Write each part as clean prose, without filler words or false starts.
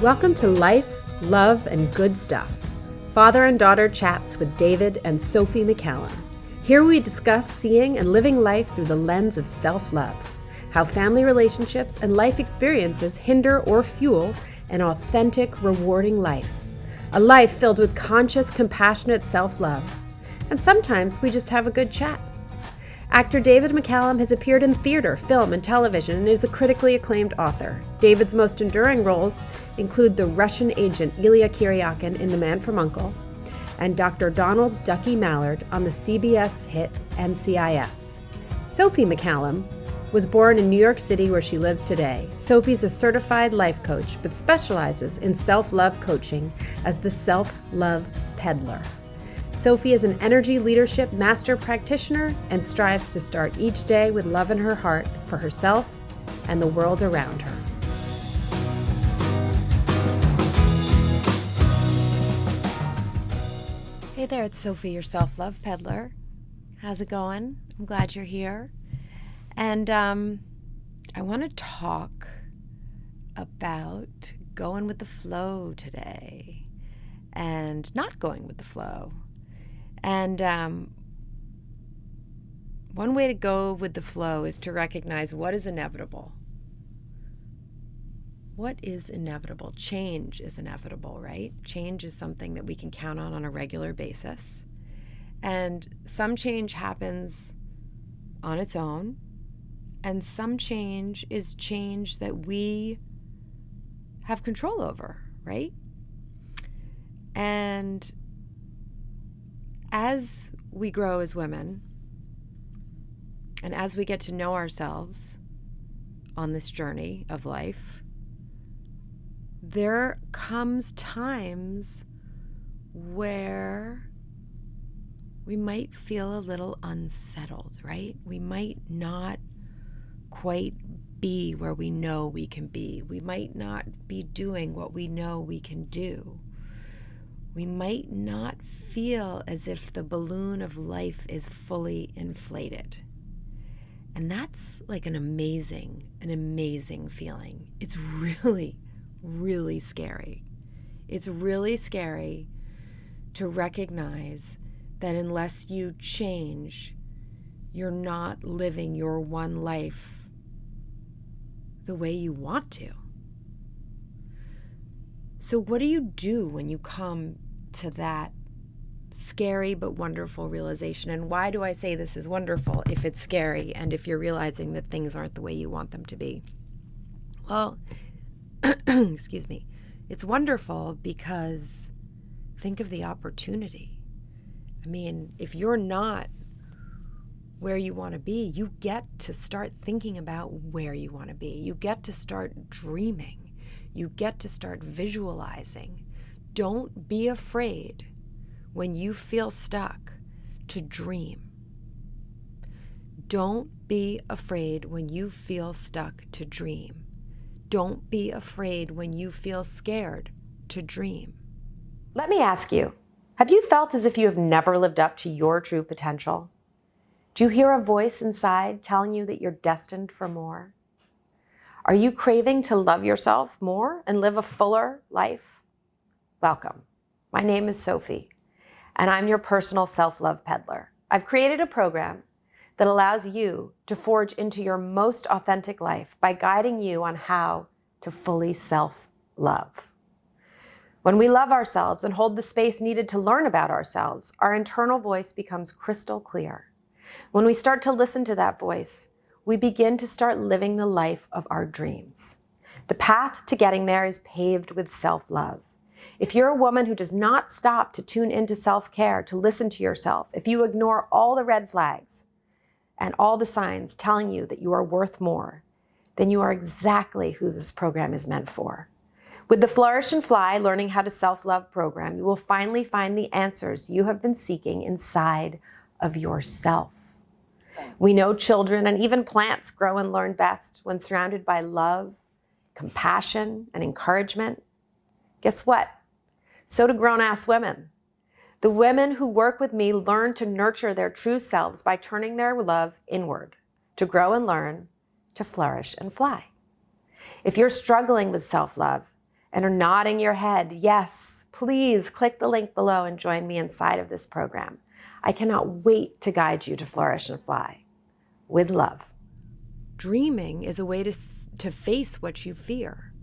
Welcome to Life, Love, and Good Stuff. Father and daughter chats with David and Sophie McCallum. Here we discuss seeing and living life through the lens of self-love, how family relationships and life experiences hinder or fuel an authentic, rewarding life. A life filled with conscious, compassionate self-love. And sometimes we just have a good chat. Actor David McCallum has appeared in theater, film, and television and is a critically acclaimed author. David's most enduring roles include the Russian agent Ilya Kuryakin in The Man from U.N.C.L.E. and Dr. Donald Ducky Mallard on the CBS hit NCIS. Sophie McCallum was born in New York City, where she lives today. Sophie's a certified life coach, but specializes in self-love coaching as the self-love peddler. Sophie is an energy leadership master practitioner and strives to start each day with love in her heart for herself and the world around her. Hey there, it's Sophie, your self-love peddler. How's it going? I'm glad you're here. And I want to talk about going with the flow today and not going with the flow. And one way to go with the flow is to recognize what is inevitable. What is inevitable? Change is inevitable, right? Change is something that we can count on a regular basis. And some change happens on its own, and some change is change that we have control over, right? And as we grow as women, and as we get to know ourselves on this journey of life, there comes times where we might feel a little unsettled, right? We might not quite be where we know we can be. We might not be doing what we know we can do. We might not feel as if the balloon of life is fully inflated. And that's like an amazing feeling. It's really, really scary. It's really scary to recognize that unless you change, you're not living your one life the way you want to. So what do you do when you come to that scary but wonderful realization? And why do I say this is wonderful if it's scary and if you're realizing that things aren't the way you want them to be? Well, excuse me. It's wonderful because think of the opportunity. I mean, if you're not where you want to be, you get to start thinking about where you want to be. You get to start dreaming. You get to start visualizing. Don't be afraid when you feel stuck to dream. Don't be afraid when you feel stuck to dream. Don't be afraid when you feel scared to dream. Let me ask you, have you felt as if you have never lived up to your true potential? Do you hear a voice inside telling you that you're destined for more? Are you craving to love yourself more and live a fuller life? Welcome. My name is Sophie, and I'm your personal self-love peddler. I've created a program that allows you to forge into your most authentic life by guiding you on how to fully self-love. When we love ourselves and hold the space needed to learn about ourselves, our internal voice becomes crystal clear. When we start to listen to that voice, we begin to start living the life of our dreams. The path to getting there is paved with self-love. If you're a woman who does not stop to tune into self-care, to listen to yourself, if you ignore all the red flags and all the signs telling you that you are worth more, then you are exactly who this program is meant for. With the Flourish and Fly Learning How to Self-Love program, you will finally find the answers you have been seeking inside of yourself. We know children and even plants grow and learn best when surrounded by love, compassion, and encouragement. Guess what? So do grown-ass women. The women who work with me learn to nurture their true selves by turning their love inward, to grow and learn, to flourish and fly. If you're struggling with self-love and are nodding your head, yes, please click the link below and join me inside of this program. I cannot wait to guide you to flourish and fly with love. Dreaming is a way to face what you fear.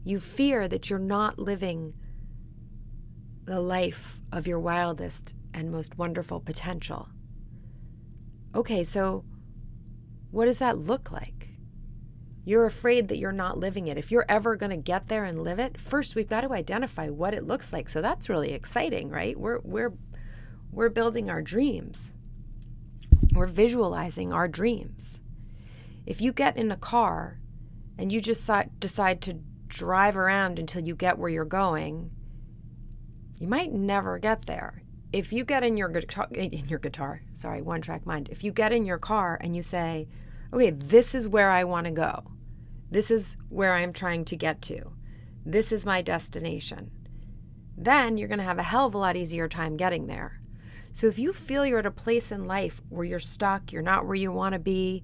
You fear that you're not living the life of your wildest and most wonderful potential. Okay, so what does that look like? You're afraid that you're not living it. If you're ever going to get there and live it, first we've got to identify what it looks like. So that's really exciting, right? We're building our dreams. We're visualizing our dreams. If you get in a car and you just decide to drive around until you get where you're going, you might never get there. If you get in your guitar, sorry, one track mind. If you get in your car and you say, okay, this is where I want to go. This is where I'm trying to get to. This is my destination. Then you're going to have a hell of a lot easier time getting there. So if you feel you're at a place in life where you're stuck, you're not where you want to be,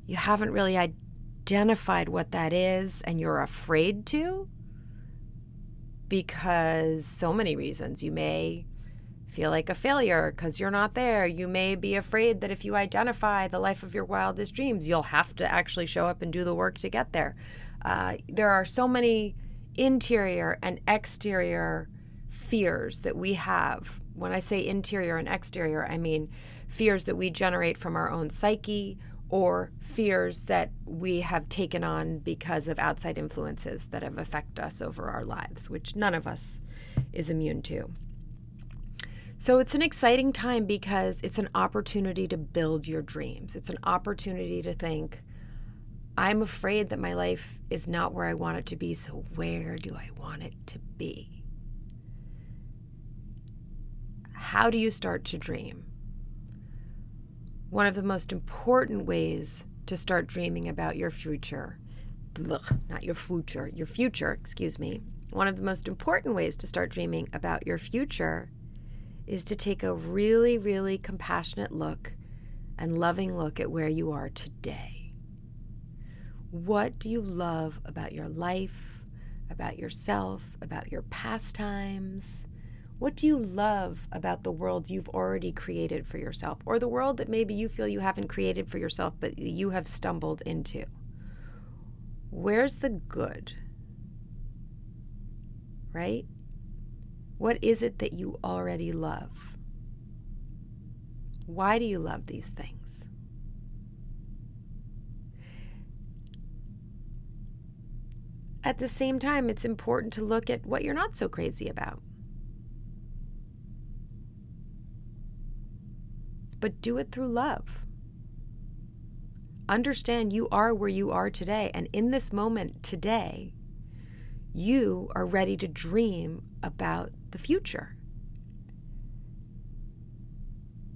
you haven't really identified what that is, and you're afraid to, because so many reasons. You may feel like a failure because you're not there. You may be afraid that if you identify the life of your wildest dreams, you'll have to actually show up and do the work to get there. There are so many interior and exterior fears that we have. When I say interior and exterior, I mean fears that we generate from our own psyche, or fears that we have taken on because of outside influences that have affected us over our lives, which none of us is immune to. So it's an exciting time because it's an opportunity to build your dreams. It's an opportunity to think, I'm afraid that my life is not where I want it to be, so where do I want it to be? How do you start to dream? One of the most important ways to start dreaming about your future, your future, one of the most important ways to start dreaming about your future is to take a really, really compassionate look and loving look at where you are today. What do you love about your life, about yourself, about your pastimes? What do you love about the world you've already created for yourself, or the world that maybe you feel you haven't created for yourself, but you have stumbled into? Where's the good? Right? What is it that you already love? Why do you love these things? At the same time, it's important to look at what you're not so crazy about. But do it through love. Understand you are where you are today, and in this moment today, you are ready to dream about the future.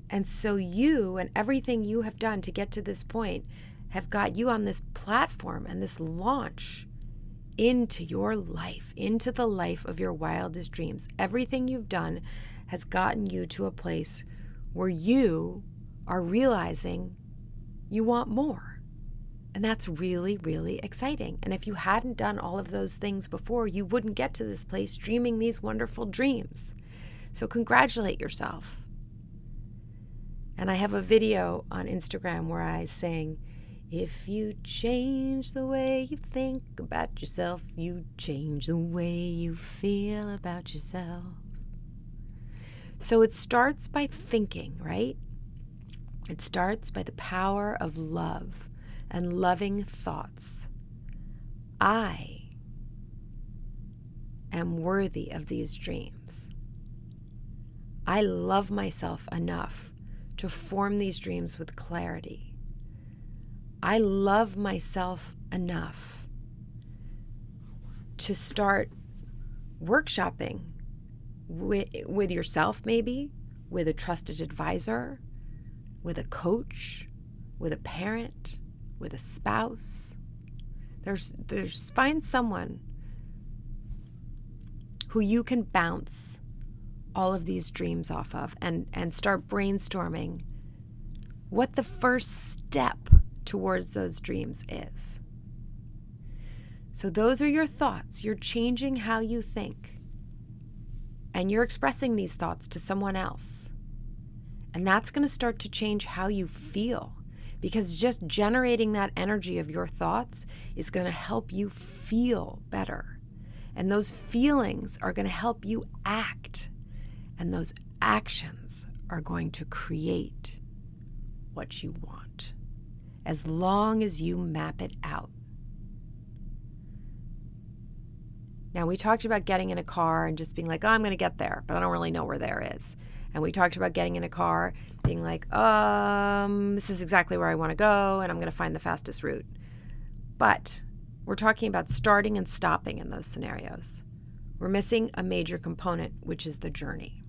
And so you and everything you have done to get to this point have got you on this platform and this launch into your life, into the life of your wildest dreams. Everything you've done has gotten you to a place where you are realizing you want more. And that's really, really exciting. And if you hadn't done all of those things before, you wouldn't get to this place dreaming these wonderful dreams. So congratulate yourself. And I have a video on Instagram where I sing, if you change the way you think about yourself, you change the way you feel about yourself. So it starts by thinking, right? It starts by the power of love and loving thoughts. I am worthy of these dreams. I love myself enough to form these dreams with clarity. I love myself enough to start workshopping with yourself, maybe, with a trusted advisor, with a coach, with a parent, with a spouse. Find someone who you can bounce all of these dreams off of and start brainstorming what the first step towards those dreams is. So those are your thoughts. You're changing how you think. And you're expressing these thoughts to someone else. And that's going to start to change how you feel. Because just generating that energy of your thoughts is going to help you feel better. And those feelings are going to help you act. And those actions are going to create what you want, as long as you map it out. Now, we talked about getting in a car and just being like, oh, I'm going to get there, but I don't really know where there is. And we talked about getting in a car, being like, this is exactly where I want to go, and I'm going to find the fastest route. But we're talking about starting and stopping in those scenarios. We're missing a major component, which is the journey.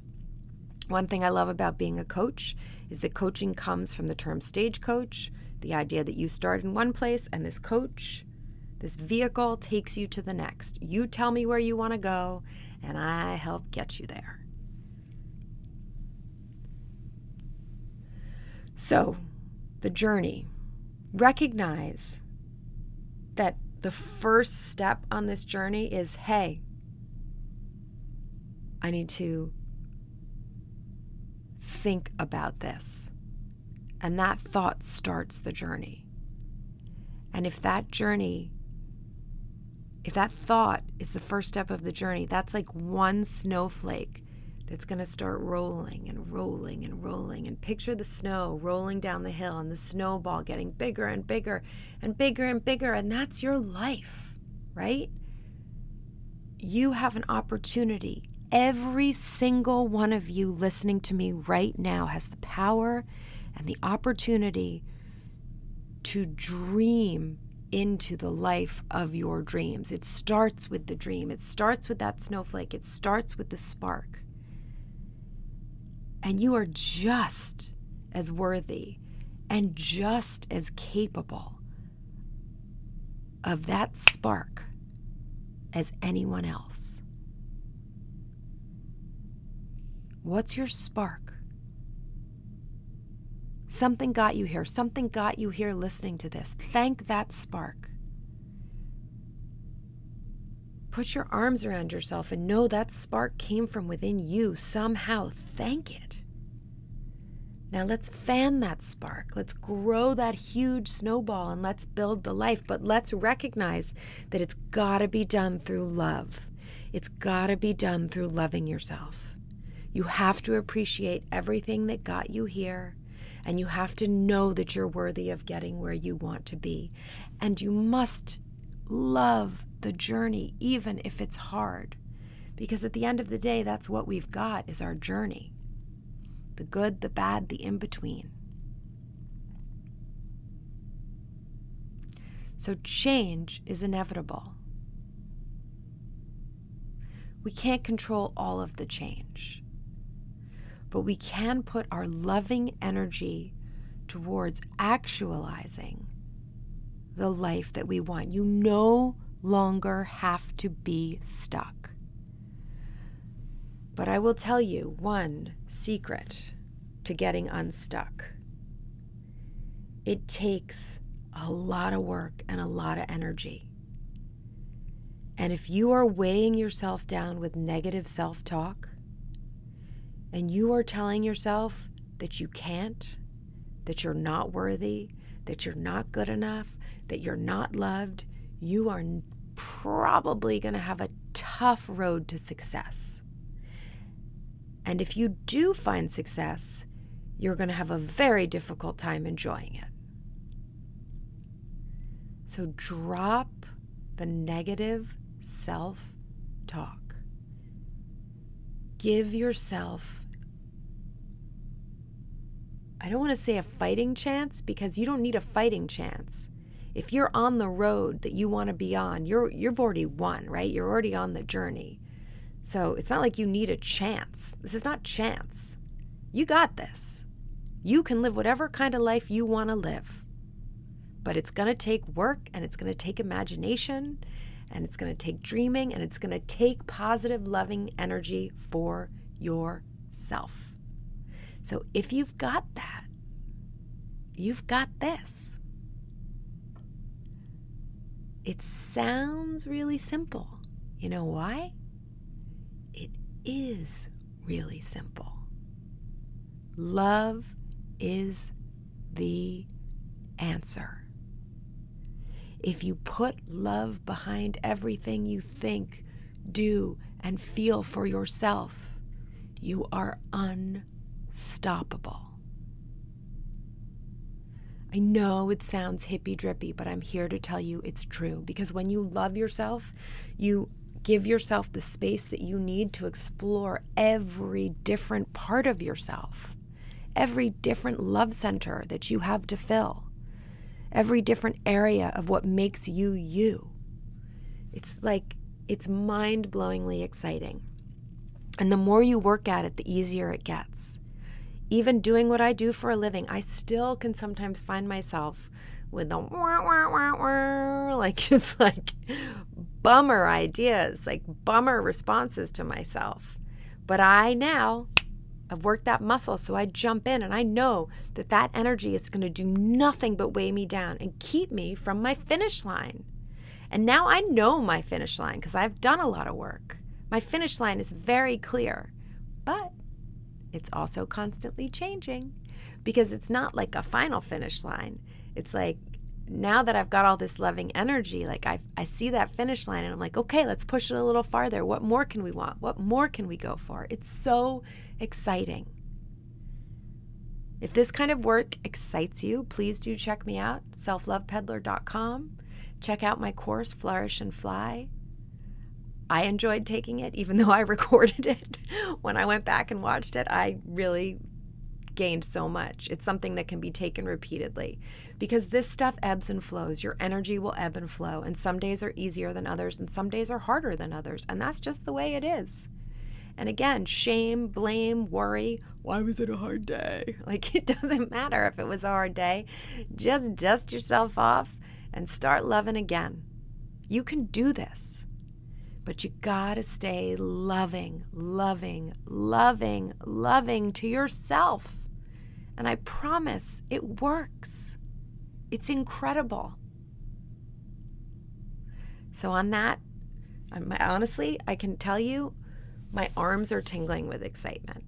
One thing I love about being a coach is that coaching comes from the term stagecoach, the idea that you start in one place and this coach, this vehicle takes you to the next. You tell me where you want to go, and I help get you there. So, the journey. Recognize that the first step on this journey is, hey, I need to think about this. And that thought starts the journey. And if that thought is the first step of the journey, that's like one snowflake that's going to start rolling and rolling and rolling. And picture the snow rolling down the hill and the snowball getting bigger and bigger and bigger and bigger. And that's your life, right? You have an opportunity. Every single one of you listening to me right now has the power and the opportunity to dream into the life of your dreams. It starts with the dream. It starts with that snowflake. It starts with the spark. And you are just as worthy and just as capable of that spark as anyone else. What's your spark? Something got you here. Something got you here listening to this. Thank that spark. Put your arms around yourself and know that spark came from within you somehow. Thank it. Now let's fan that spark. Let's grow that huge snowball and let's build the life. But let's recognize that it's got to be done through love. It's got to be done through loving yourself. You have to appreciate everything that got you here. And you have to know that you're worthy of getting where you want to be. And you must love the journey, even if it's hard. Because at the end of the day, that's what we've got, is our journey. The good, the bad, the in-between. So change is inevitable. We can't control all of the change. But we can put our loving energy towards actualizing the life that we want. You no longer have to be stuck. But I will tell you one secret to getting unstuck. It takes a lot of work and a lot of energy. And if you are weighing yourself down with negative self-talk, and you are telling yourself that you can't, that you're not worthy, that you're not good enough, that you're not loved, you are probably going to have a tough road to success. And if you do find success, you're going to have a very difficult time enjoying it. So drop the negative self-talk. Give yourself, I don't want to say a fighting chance, because you don't need a fighting chance. If you're on the road that you want to be on, you've already won, right? You're already on the journey. So it's not like you need a chance. This is not chance. You got this. You can live whatever kind of life you want to live. But it's going to take work, and it's going to take imagination, and it's going to take dreaming, and it's going to take positive, loving energy for yourself. So if you've got that, you've got this. It sounds really simple. You know why? It is really simple. Love is the answer. If you put love behind everything you think, do, and feel for yourself, you are unstoppable. I know it sounds hippy-drippy, but I'm here to tell you it's true. Because when you love yourself, you give yourself the space that you need to explore every different part of yourself, every different love center that you have to fill, every different area of what makes you you. It's mind-blowingly exciting. And the more you work at it, the easier it gets. Even doing what I do for a living, I still can sometimes find myself with the wah, wah, wah, wah, just bummer ideas, like bummer responses to myself. But I've worked that muscle, so I jump in and I know that that energy is going to do nothing but weigh me down and keep me from my finish line. And now I know my finish line because I've done a lot of work. My finish line is very clear, but it's also constantly changing because it's not like a final finish line. It's like now that I've got all this loving energy, I see that finish line and I'm like, okay, let's push it a little farther. What more can we want? What more can we go for? It's so exciting. If this kind of work excites you, please do check me out, selflovepeddler.com. Check out my course, Flourish and Fly. I enjoyed taking it, even though I recorded it. When I went back and watched it, I really gained so much. It's something that can be taken repeatedly because this stuff ebbs and flows. Your energy will ebb and flow, and some days are easier than others, and some days are harder than others, and that's just the way it is. And again, shame, blame, worry, why was it a hard day? It doesn't matter if it was a hard day. Just dust yourself off and start loving again. You can do this. But you gotta stay loving, loving, loving, loving to yourself. And I promise it works. It's incredible. So on that, honestly, I can tell you, my arms are tingling with excitement.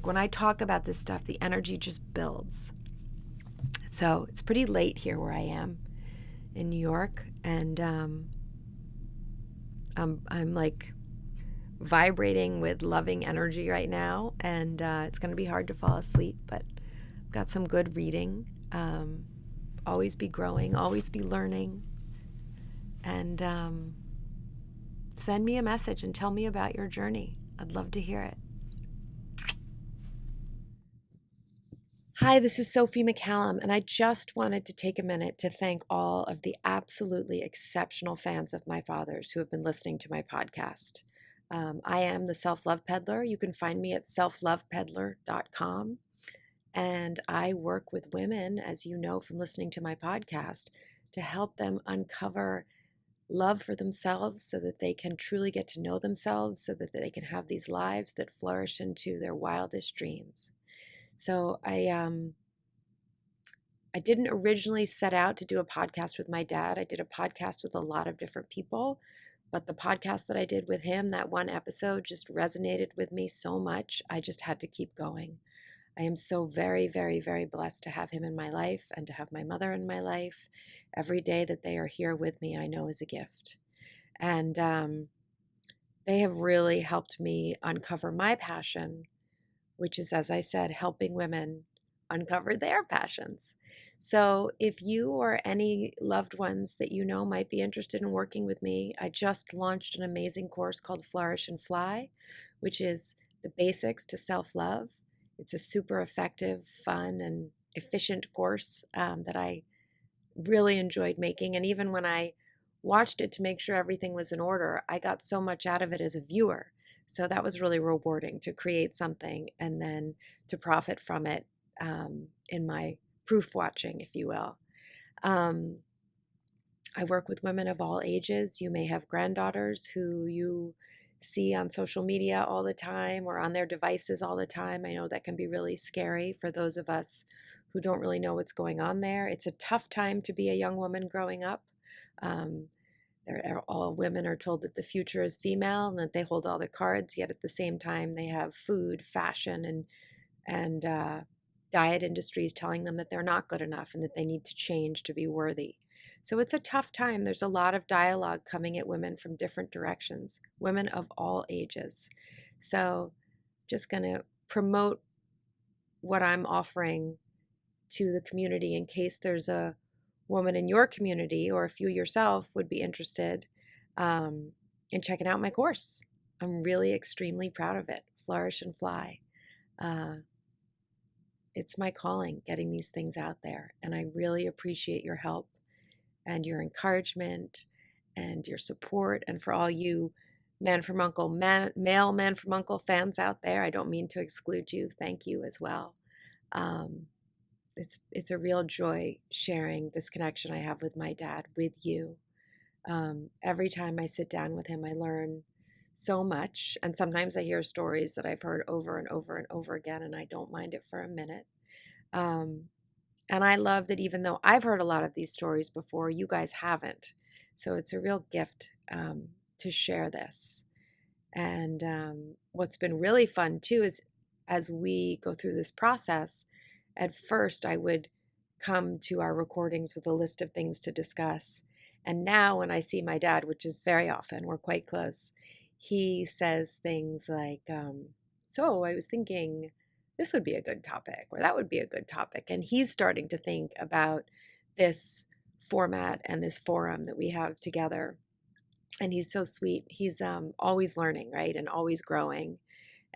When I talk about this stuff, the energy just builds. So it's pretty late here where I am in New York, and I'm vibrating with loving energy right now, and it's going to be hard to fall asleep, but I've got some good reading. Always be growing, always be learning, and send me a message and tell me about your journey. I'd love to hear it. Hi, this is Sophie McCallum, and I just wanted to take a minute to thank all of the absolutely exceptional fans of my father's who have been listening to my podcast. I am the Self-Love Peddler. You can find me at selflovepeddler.com, and I work with women, as you know from listening to my podcast, to help them uncover love for themselves so that they can truly get to know themselves, so that they can have these lives that flourish into their wildest dreams. So I didn't originally set out to do a podcast with my dad. I did a podcast with a lot of different people, but the podcast that I did with him, that one episode just resonated with me so much. I just had to keep going. I am so very, very, very blessed to have him in my life and to have my mother in my life. Every day that they are here with me, I know is a gift. And they have really helped me uncover my passion, which is, as I said, helping women uncover their passions. So if you or any loved ones that you know might be interested in working with me, I just launched an amazing course called Flourish and Fly, which is the basics to self-love. It's a super effective, fun, and efficient course that I really enjoyed making. And even when I watched it to make sure everything was in order, I got so much out of it as a viewer. So that was really rewarding to create something and then to profit from it in my proof watching, if you will. I work with women of all ages. You may have granddaughters who you see on social media all the time or on their devices all the time. I know that can be really scary for those of us who don't really know what's going on there. It's a tough time to be a young woman growing up. All women are told that the future is female and that they hold all the cards, yet at the same time they have food, fashion, and diet industries telling them that they're not good enough and that they need to change to be worthy. So it's a tough time. There's a lot of dialogue coming at women from different directions, women of all ages. So just going to promote what I'm offering to the community in case there's a woman in your community, or if you yourself would be interested in checking out my course. I'm really extremely proud of it. Flourish and Fly. It's my calling, getting these things out there. And I really appreciate your help and your encouragement and your support. And for all you male Man from Uncle fans out there, I don't mean to exclude you. Thank you as well. It's a real joy sharing this connection I have with my dad with you. Every time I sit down with him, I learn so much. And sometimes I hear stories that I've heard over and over and over again, and I don't mind it for a minute. And I love that even though I've heard a lot of these stories before, you guys haven't. So it's a real gift to share this. And what's been really fun too is as we go through this process, at first I would come to our recordings with a list of things to discuss. And now when I see my dad, which is very often, we're quite close, he says things like, so I was thinking this would be a good topic, or that would be a good topic. And he's starting to think about this format and this forum that we have together. And he's so sweet. He's always learning, right? And always growing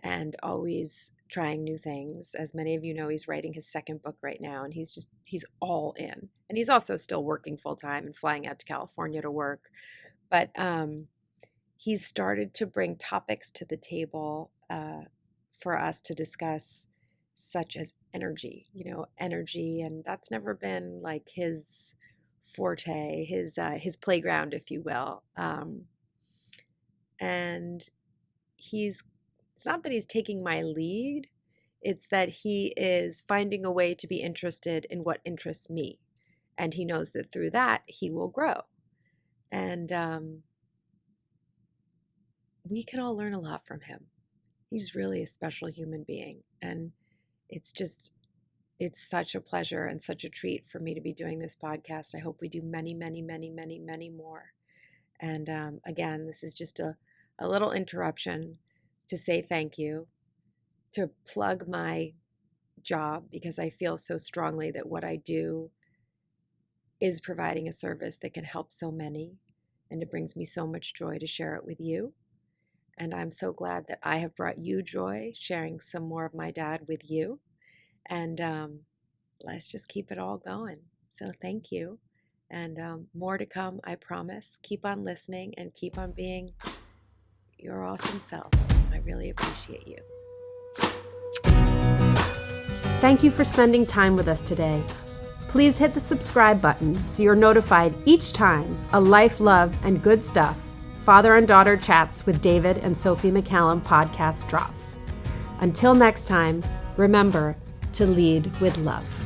and always trying new things. As many of you know, he's writing his second book right now, and he's all in. And he's also still working full time and flying out to California to work. But he's started to bring topics to the table for us to discuss, such as energy, and that's never been like his forte, his playground, if you will. And it's not that he's taking my lead, it's that he is finding a way to be interested in what interests me. And he knows that through that, he will grow. And we can all learn a lot from him. He's really a special human being. And it's such a pleasure and such a treat for me to be doing this podcast. I hope we do many, many, many, many, many more. And again, this is just a little interruption to say thank you, to plug my job, because I feel so strongly that what I do is providing a service that can help so many, and it brings me so much joy to share it with you. And I'm so glad that I have brought you joy sharing some more of my dad with you. And let's just keep it all going. So thank you. And more to come, I promise. Keep on listening and keep on being your awesome selves. I really appreciate you. Thank you for spending time with us today. Please hit the subscribe button so you're notified each time a Life, Love, and Good Stuff Father and Daughter Chats with David and Sophie McCallum podcast drops. Until next time, remember to lead with love.